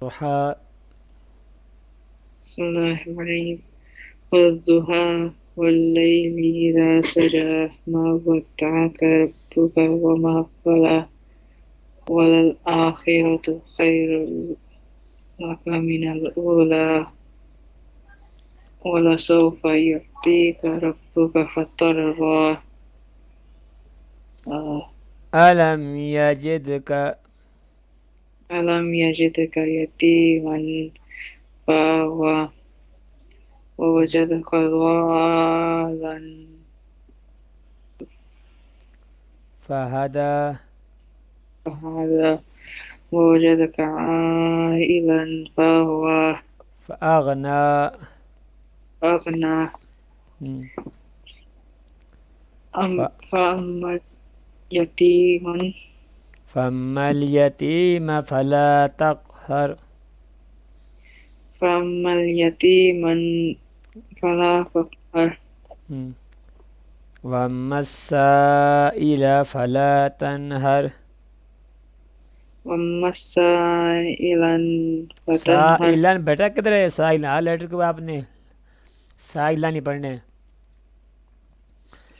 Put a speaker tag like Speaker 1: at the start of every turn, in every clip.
Speaker 1: والضحى
Speaker 2: بسم الله الرحمن الرحيم والضحى والليل إذا سجى ما ودعك ربك وما قلى وللآخرة خير لك من الأولى ولسوف يعطيك ربك فترضى
Speaker 1: ألم يجدك
Speaker 2: ألم يجدك يتيما فآوى ووجدك ضالا
Speaker 1: فهدى
Speaker 2: فهدى ووجدك عائلا فهو
Speaker 1: فأغنى
Speaker 2: أغنى فأما يتيما
Speaker 1: فأما اليتيم فلا تقهر
Speaker 2: فأما اليتيما فلا فقر
Speaker 1: وأما السائل فلا تنهر
Speaker 2: وأما السائلا فتنهر
Speaker 1: سائلن بیٹا کدھر ہے سائلن آ لیٹر کو آپ نے سائلن نہیں پڑھنے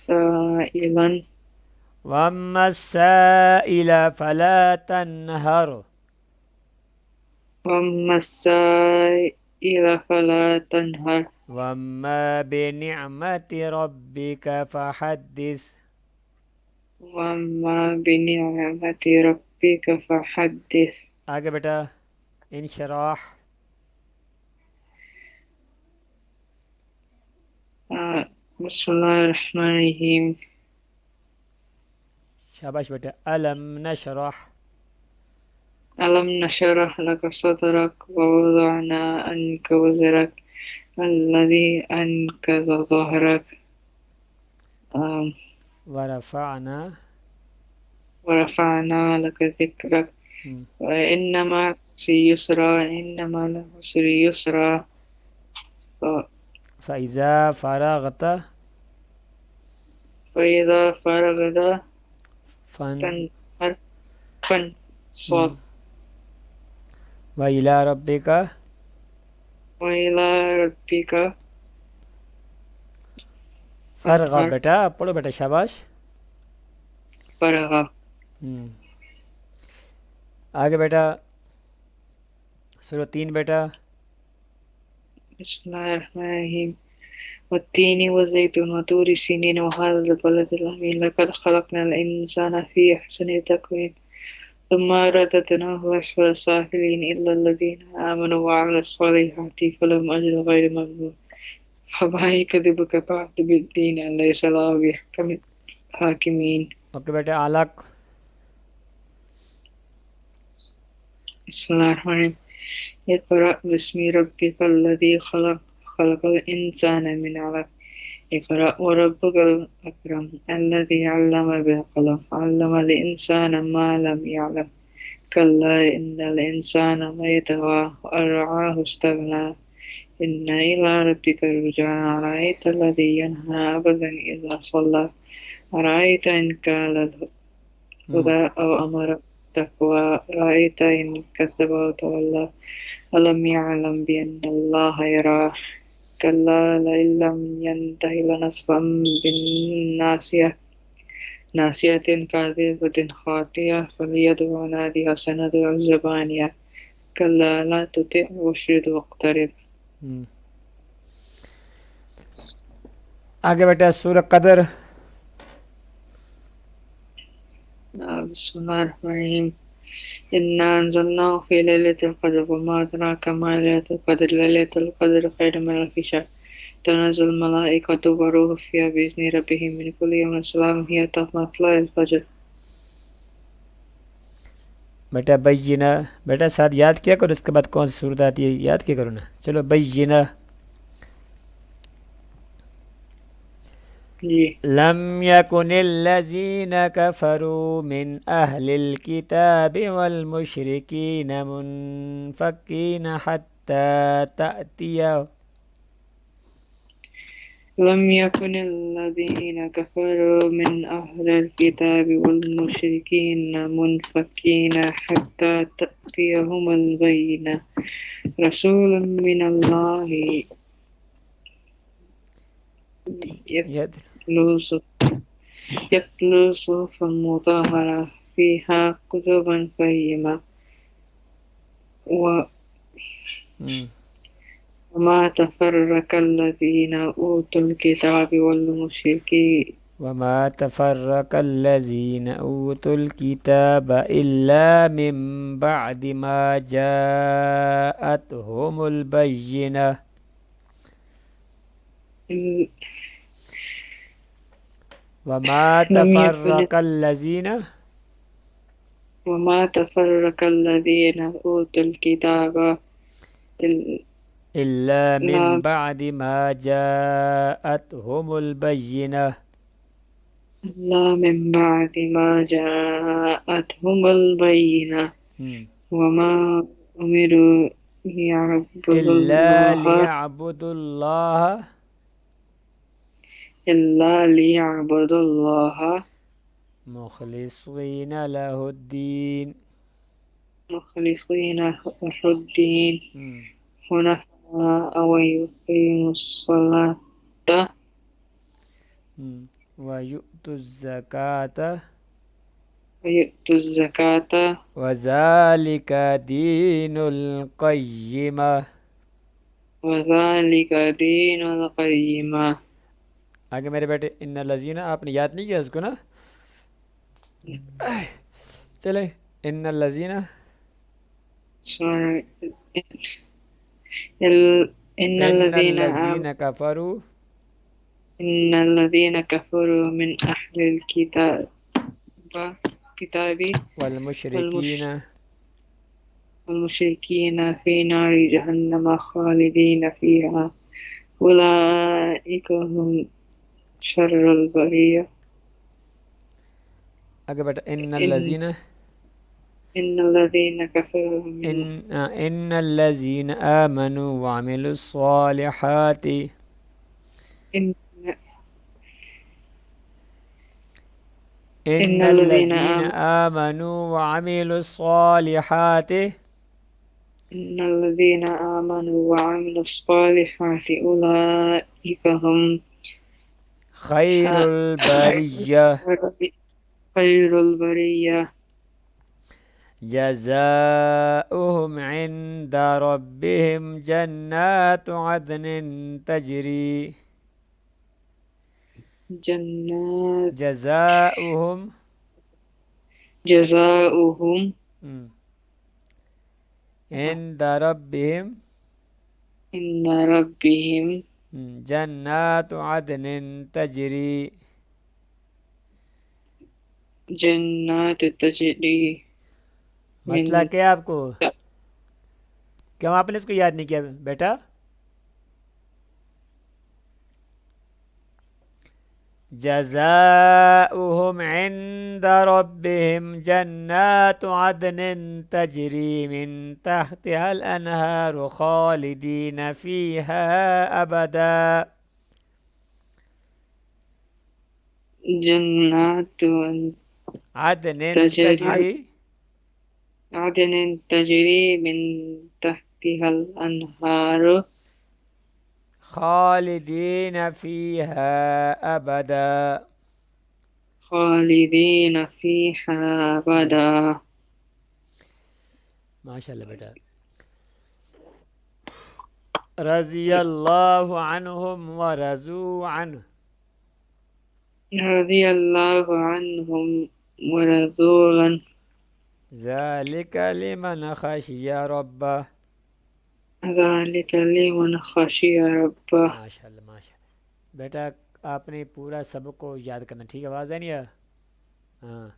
Speaker 2: سائلا
Speaker 1: وَأَمَّا السَّائِلَ فَلَا تَنْهَرْ
Speaker 2: وأما السائل فلا تنهر
Speaker 1: وَأَمَّا بِنِعْمَةِ رَبِّكَ فَحَدِّثْ
Speaker 2: وأما بنعمة ربك فحدث
Speaker 1: آگے بیٹا انشراح
Speaker 2: بسم الله الرحمن الرحيم
Speaker 1: شاباش بیٹا ألم نشرح
Speaker 2: ألم نشرح لك صدرك ووضعنا عنك وزرك الذي أنقض ظهرك
Speaker 1: ورفعنا
Speaker 2: ورفعنا لك ذكرك وإن مع العسر يسرا إن مع العسر يسرا
Speaker 1: فإذا فرغت
Speaker 2: فإذا فرغت
Speaker 1: فانصب
Speaker 2: فانصب
Speaker 1: وإلى ربك
Speaker 2: وإلى ربك
Speaker 1: فرغ
Speaker 2: فانحر
Speaker 1: بیٹا پڑھو بیٹا شاباش
Speaker 2: فرغ
Speaker 1: آگے بیٹا سورہ 3 بیٹا
Speaker 2: بسم الله الرحمن الرحيم والتين والزيتون وطور سينين وهذا البلد الأمين لقد خلقنا الإنسان في أحسن تقويم ثم رددناه أسفل سافلين إلا الذين آمنوا وعملوا الصالحات فلهم أجر غير ممنون فما يكذبك بعد بالدين أليس الله بأحكم الحاكمين
Speaker 1: اوکے بیٹا علق
Speaker 2: بسم الله الرحمن الرحيم اقرأ باسم ربك الذي خلق خلق الإنسان من علق اقرأ وربك الأكرم الذي علم بالقلم علم الإنسان ما لم يعلم كلا إن الإنسان ليطغى أن رآه استغنى إن إلى ربك الرجعى أرأيت الذي ينهى أبدا إذا صلى أرأيت إن كان الهدى أو أمر التقوى أرأيت إن كذب وتولى ألم يعلم بأن الله يراه كلا لئن لم ينته لنسفعا بالناصية ناصية كاذبة خاطئة فليدع ناديها سندع الزبانية كلا لا تطعه واشرد واقترب
Speaker 1: آگے بیٹا سورہ قدر
Speaker 2: بسم الله الرحمن الرحيم إنا أنزلناه في ليلة القدر وما أدراك ما ليلة القدر ليلة القدر خير من ألف شهر تنزل الملائكة والروح فيها بإذن ربهم من كل يوم سلام هي حتى مطلع الفجر
Speaker 1: بیٹا بینہ بیٹا ساتھ یاد کیا کرو اس کے بعد کون سی صورت آتی ہے یاد کیا کرو نا چلو بینہ لم يكن الذين كفروا من أهل الكتاب والمشركين منفكين حتى تأتيه
Speaker 2: لم يكن الذين كفروا من أهل الكتاب والمشركين منفكين حتى تأتيهم البينة رسول من الله
Speaker 1: ید
Speaker 2: يتلو صحفا مطهرة فيها كتب قيمة وما تفرق الذين أوتوا الكتاب والمشركين
Speaker 1: وما تفرق الذين أوتوا الكتاب إلا من بعد ما جاءتهم البينة وما
Speaker 2: لم يكن
Speaker 1: تفرق الذين
Speaker 2: وما تفرق الذين أوتوا الكتاب
Speaker 1: إلا من
Speaker 2: إلا
Speaker 1: بعد ما جاءتهم البينة
Speaker 2: من بعد ما جاءتهم البينة وما أمروا ليعبدوا
Speaker 1: إلا
Speaker 2: الله
Speaker 1: ليعبدوا الله
Speaker 2: إلا ليعبدوا الله
Speaker 1: مخلصين له الدين
Speaker 2: مخلصين له الدين حنفاء ويقيموا الصلاة
Speaker 1: ويؤتوا الزكاة
Speaker 2: ويؤتوا الزكاة
Speaker 1: وذلك دين القيمة.
Speaker 2: وذلك دين القيمة.
Speaker 1: آگے میرے بیٹے ان الذین، آپ نے یاد نہیں کیا اس کو نا؟ چلے ان الذین
Speaker 2: إن الذين
Speaker 1: کفروا
Speaker 2: إن الذين كفروا من أهل الكتاب والمشركين في نار جهنم خالدين فيها أولئك هم شر البرية.
Speaker 1: آگے بیٹا ان الذین
Speaker 2: إن الذين كفروا
Speaker 1: ان الذین آمنوا وعملوا الصالحات
Speaker 2: إن
Speaker 1: ان الذین آمنوا وعملوا الصالحات
Speaker 2: إن الذين آمنوا وعملوا الصالحات أولئك هم
Speaker 1: خیر البریہ
Speaker 2: خير البرية.
Speaker 1: جزاؤهم عند ربهم جنات عدن تجری جزاؤهم عند ربهم جنات عدن تجری
Speaker 2: جنات تجری.
Speaker 1: مسئلہ کیا آپ کو؟ کیوں آپ نے اس کو یاد نہیں کیا بیٹا؟ جزاؤهم عند ربهم جنات عدن تجری من تحتها الأنهار خالدين فيها أبدا
Speaker 2: جنات
Speaker 1: عدن
Speaker 2: تجری من تحتها الأنهار
Speaker 1: خالدين فيها أبدا
Speaker 2: خالدين فيها أبدا.
Speaker 1: ماشاء اللہ بیٹا. رضی اللہ عنہم ورضوا عنہ
Speaker 2: رضي الله عنهم ورضوا عنه
Speaker 1: ذلك لمن خشی ربه.
Speaker 2: ذلك لمن خشي ربه.
Speaker 1: ماشاء اللہ ماشاء اللہ بیٹا. آپ نے پورا سبق کو یاد کرنا، ٹھیک ہے؟ آواز ہے نہیں؟ ہاں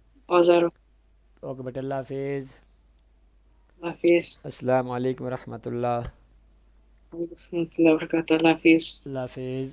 Speaker 1: اوکے بیٹا. اللہ حافظ. السلام علیکم ورحمۃ اللہ.
Speaker 2: ورحمۃ اللہ وبرکاتہ. اللہ حافظ.
Speaker 1: اللہ حافظ.